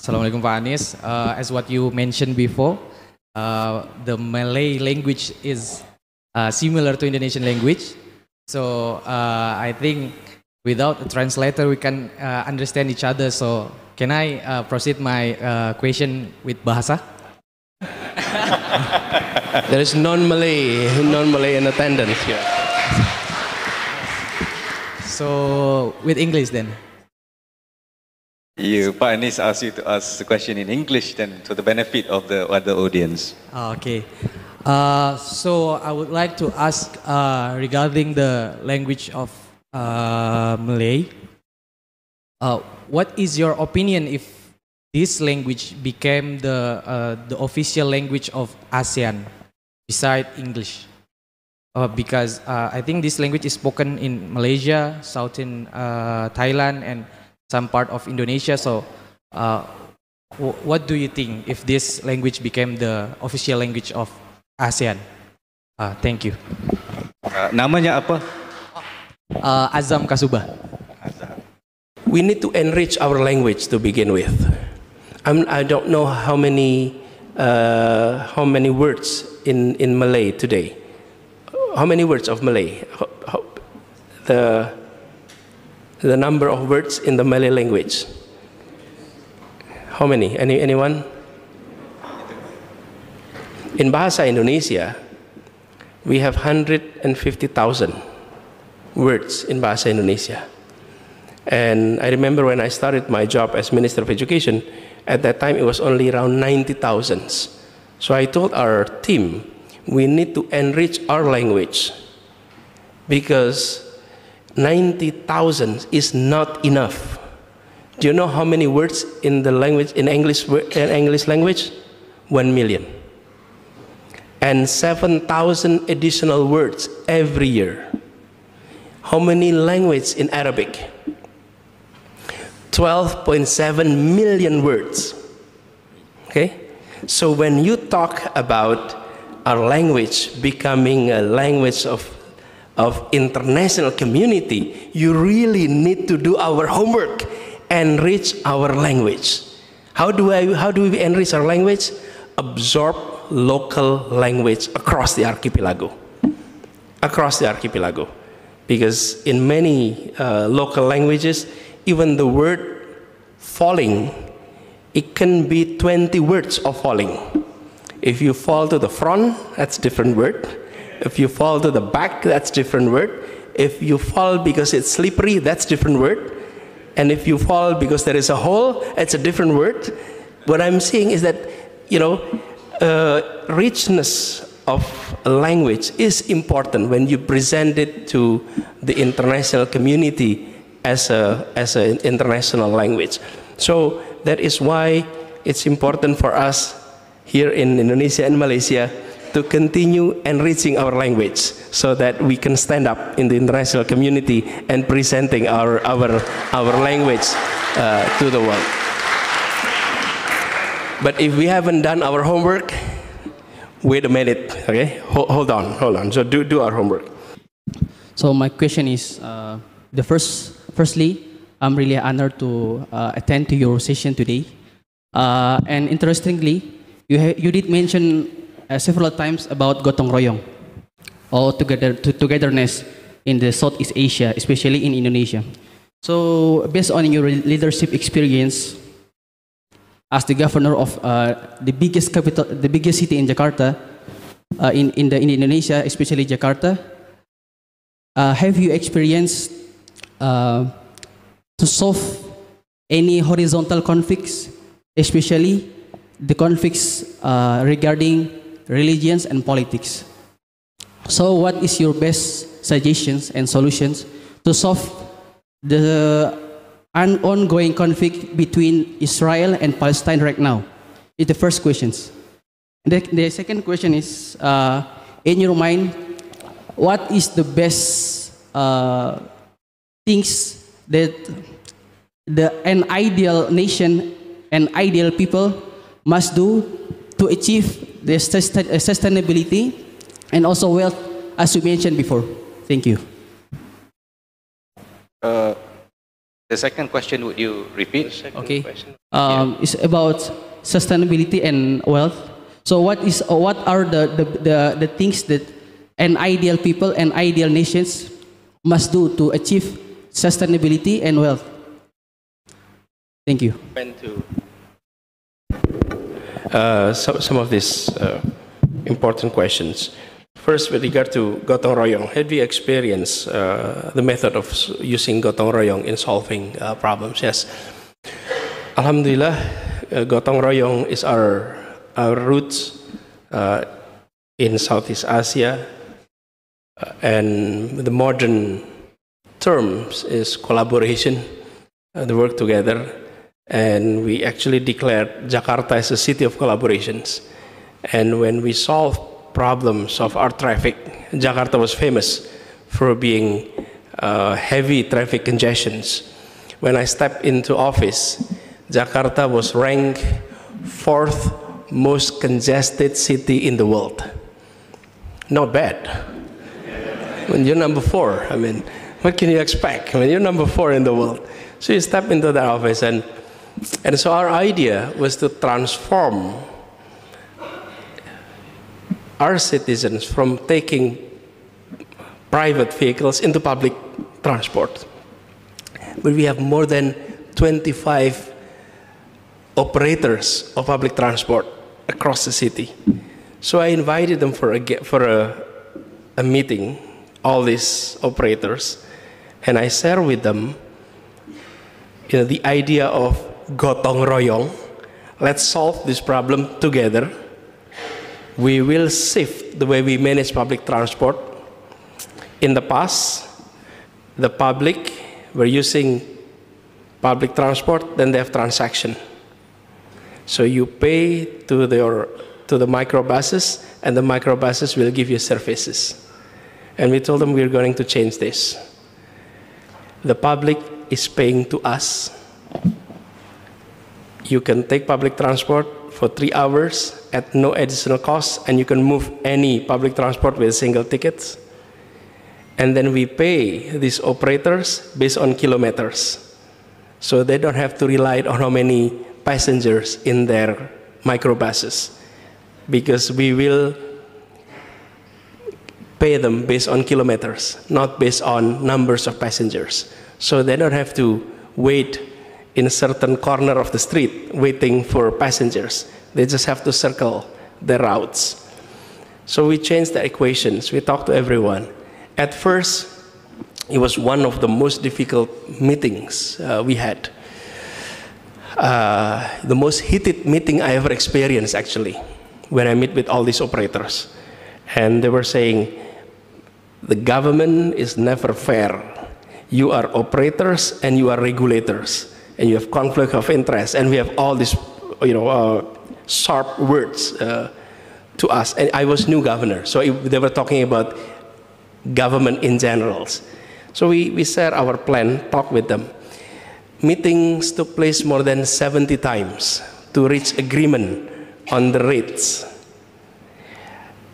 Assalamualaikum Pak Anies. As what you mentioned before, the Malay language is similar to Indonesian language. So I think without a translator we can understand each other. So can I proceed my question with Bahasa? There is non-Malay in attendance here. So with English then. You, Pak Anies, asked you to ask the question in English then, to the benefit of the other audience. Okay. So I would like to ask regarding the language of Malay. What is your opinion if this language became the official language of ASEAN beside English? Because I think this language is spoken in Malaysia, southern Thailand, and some part of Indonesia. So what do you think if this language became the official language of ASEAN? Thank you. Namanya apa? Azam Kasubah. We need to enrich our language to begin with. I don't know how many words in Malay today. How many words of Malay? The number of words in the Malay language. How many? Anyone? In Bahasa Indonesia, we have 150,000 words in Bahasa Indonesia. And I remember when I started my job as Minister of Education, at that time it was only around 90,000. So I told our team, we need to enrich our language because 90,000 is not enough. Do you know how many words in the language, in English language? 1 million. And 7,000 additional words every year. How many languages in Arabic? 12.7 million words. Okay? So when you talk about our language becoming a language of international community, you really need to do our homework, enrich our language. How do we enrich our language? Absorb local language across the archipelago. Across the archipelago. Because in many local languages, even the word falling, it can be 20 words of falling. If you fall to the front, that's a different word. If you fall to the back, that's a different word. If you fall because it's slippery, that's a different word. And if you fall because there is a hole, it's a different word. What I'm saying is that, richness of a language is important when you present it to the international community as an international language. So that is why it's important for us here in Indonesia and Malaysia to continue enriching our language so that we can stand up in the international community and presenting our language to the world. But if we haven't done our homework, wait a minute, okay? Hold on. So do our homework. So my question is, firstly, I'm really honored to attend to your session today. And interestingly, you did mention several times about gotong royong, or togetherness in the Southeast Asia, especially in Indonesia. So based on your leadership experience as the governor of the biggest city in Jakarta, in Indonesia, especially Jakarta, have you experienced to solve any horizontal conflicts, especially the conflicts regarding religions and politics? So what is your best suggestions and solutions to solve the ongoing conflict between Israel and Palestine right now? It's the first questions. The second question is, in your mind, what is the best things that an ideal nation and ideal people must do to achieve the sustainability and also wealth, as you mentioned before? Thank you. The second question, would you repeat? Okay. It's about sustainability and wealth. So what are the things that an ideal people and ideal nations must do to achieve sustainability and wealth? Thank you. Some of these important questions. First, with regard to gotong royong, had we experienced the method of using gotong royong in solving problems? Yes. Alhamdulillah, gotong royong is our roots in Southeast Asia, and the modern terms is collaboration, the work together, and we actually declared Jakarta as a city of collaborations. And when we solved problems of our traffic, Jakarta was famous for being heavy traffic congestions. When I stepped into office, Jakarta was ranked 4th most congested city in the world. Not bad. When you're number 4, I mean, what can you expect when you're number 4 in the world? So you step into that office, and so our idea was to transform our citizens from taking private vehicles into public transport. But we have more than 25 operators of public transport across the city. So I invited them for a meeting, all these operators, and I share with them the idea of gotong royong. Let's solve this problem together. We will shift the way we manage public transport. In the past, the public were using public transport, then they have transaction. So you pay to the microbuses, and the microbuses will give you services. And we told them we're going to change this. The public is paying to us. You can take public transport for 3 hours at no additional cost, and you can move any public transport with single tickets. And then we pay these operators based on kilometers. So they don't have to rely on how many passengers in their microbuses, because we will pay them based on kilometers, not based on numbers of passengers. So they don't have to wait in a certain corner of the street waiting for passengers. They just have to circle the routes. So we changed the equations. We talked to everyone. At first, it was one of the most difficult meetings we had. The most heated meeting I ever experienced, actually, when I meet with all these operators. And they were saying, the government is never fair. You are operators and you are regulators, and you have conflict of interest, and we have all these, sharp words to us. And I was new governor, so they were talking about government in general. So we shared our plan, talked with them. Meetings took place more than 70 times to reach agreement on the rates.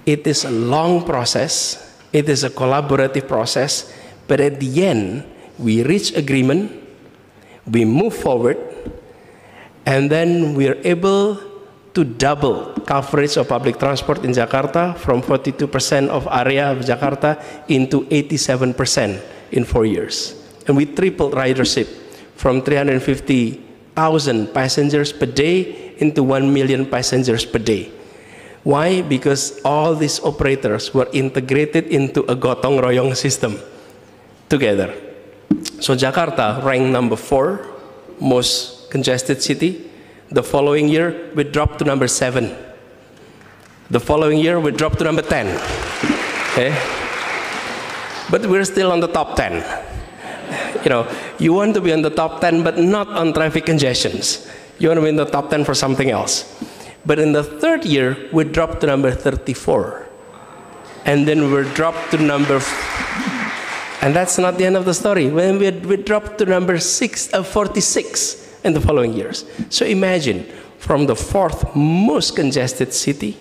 It is a long process. It is a collaborative process. But at the end, we reach agreement, we move forward, and then we are able to double coverage of public transport in Jakarta from 42% of area of Jakarta into 87% in 4 years. And we tripled ridership from 350,000 passengers per day into 1 million passengers per day. Why? Because all these operators were integrated into a gotong royong system together. So Jakarta ranked number 4 most congested city. The following year, we dropped to number 7. The following year, we dropped to number 10. Okay? But we're still on the top 10. You want to be on the top 10, but not on traffic congestions. You want to be in the top 10 for something else. But in the 3rd year, we dropped to number 34. And then we're dropped to number... And that's not the end of the story. When we dropped to number 46 in the following years. So imagine, from the 4th most congested city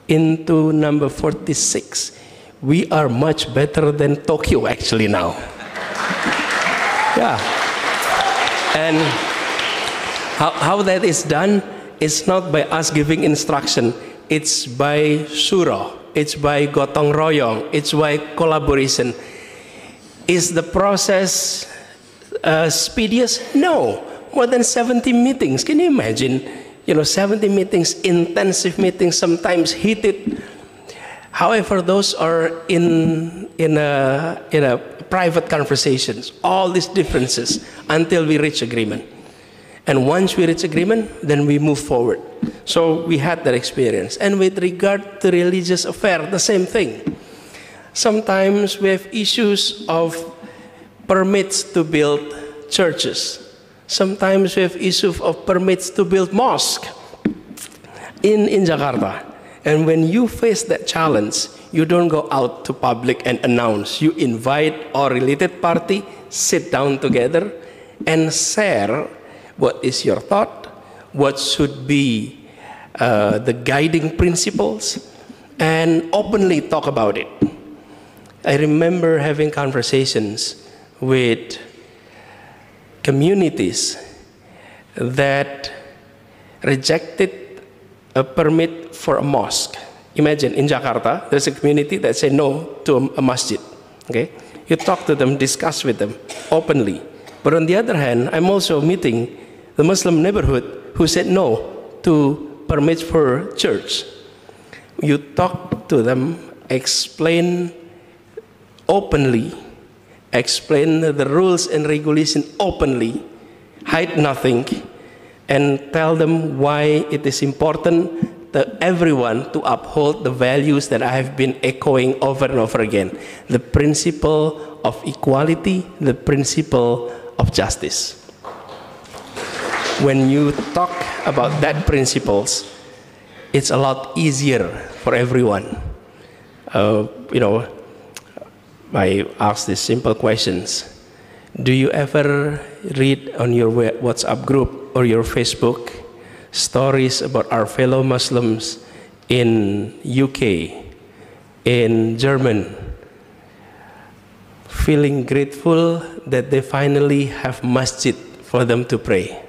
into number 46. We are much better than Tokyo actually now. Yeah. And how that is done is not by us giving instruction. It's by surah. It's by gotong royong. It's by collaboration. Is the process speediest? No. More than 70 meetings. Can you imagine? 70 meetings, intensive meetings, sometimes heated. However, those are in a private conversations. All these differences until we reach agreement. And once we reach agreement, then we move forward. So we had that experience. And with regard to religious affair, the same thing. Sometimes we have issues of permits to build churches. Sometimes we have issues of permits to build mosque in Jakarta. And when you face that challenge, you don't go out to public and announce. You invite all related party, sit down together and share what is your thought, what should be the guiding principles, and openly talk about it. I remember having conversations with communities that rejected a permit for a mosque. Imagine in Jakarta, there's a community that say no to a masjid. Okay, you talk to them, discuss with them openly. But on the other hand, I'm also meeting the Muslim neighborhood who said no to permits for church. You talk to them, explain openly, explain the rules and regulation openly, hide nothing, and tell them why it is important that everyone to uphold the values that I have been echoing over and over again. The principle of equality, the principle of justice. When you talk about that principles, it's a lot easier for everyone. I ask these simple questions. Do you ever read on your WhatsApp group or your Facebook stories about our fellow Muslims in UK, in Germany, feeling grateful that they finally have masjid for them to pray?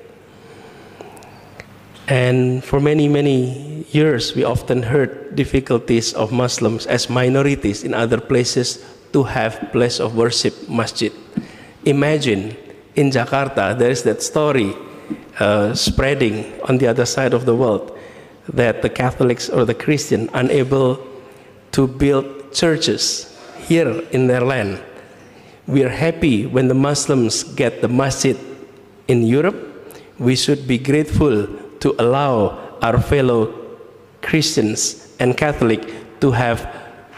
And for many, many years, we often heard difficulties of Muslims as minorities in other places to have place of worship, masjid. Imagine in Jakarta, there is that story spreading on the other side of the world that the Catholics or the Christian unable to build churches here in their land. We are happy when the Muslims get the masjid in Europe. We should be grateful to allow our fellow Christians and Catholic to have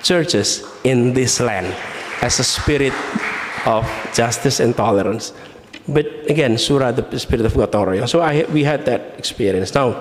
churches in this land as a spirit of justice and tolerance. But again, surah, the spirit of gotong royong. So we had that experience. Now,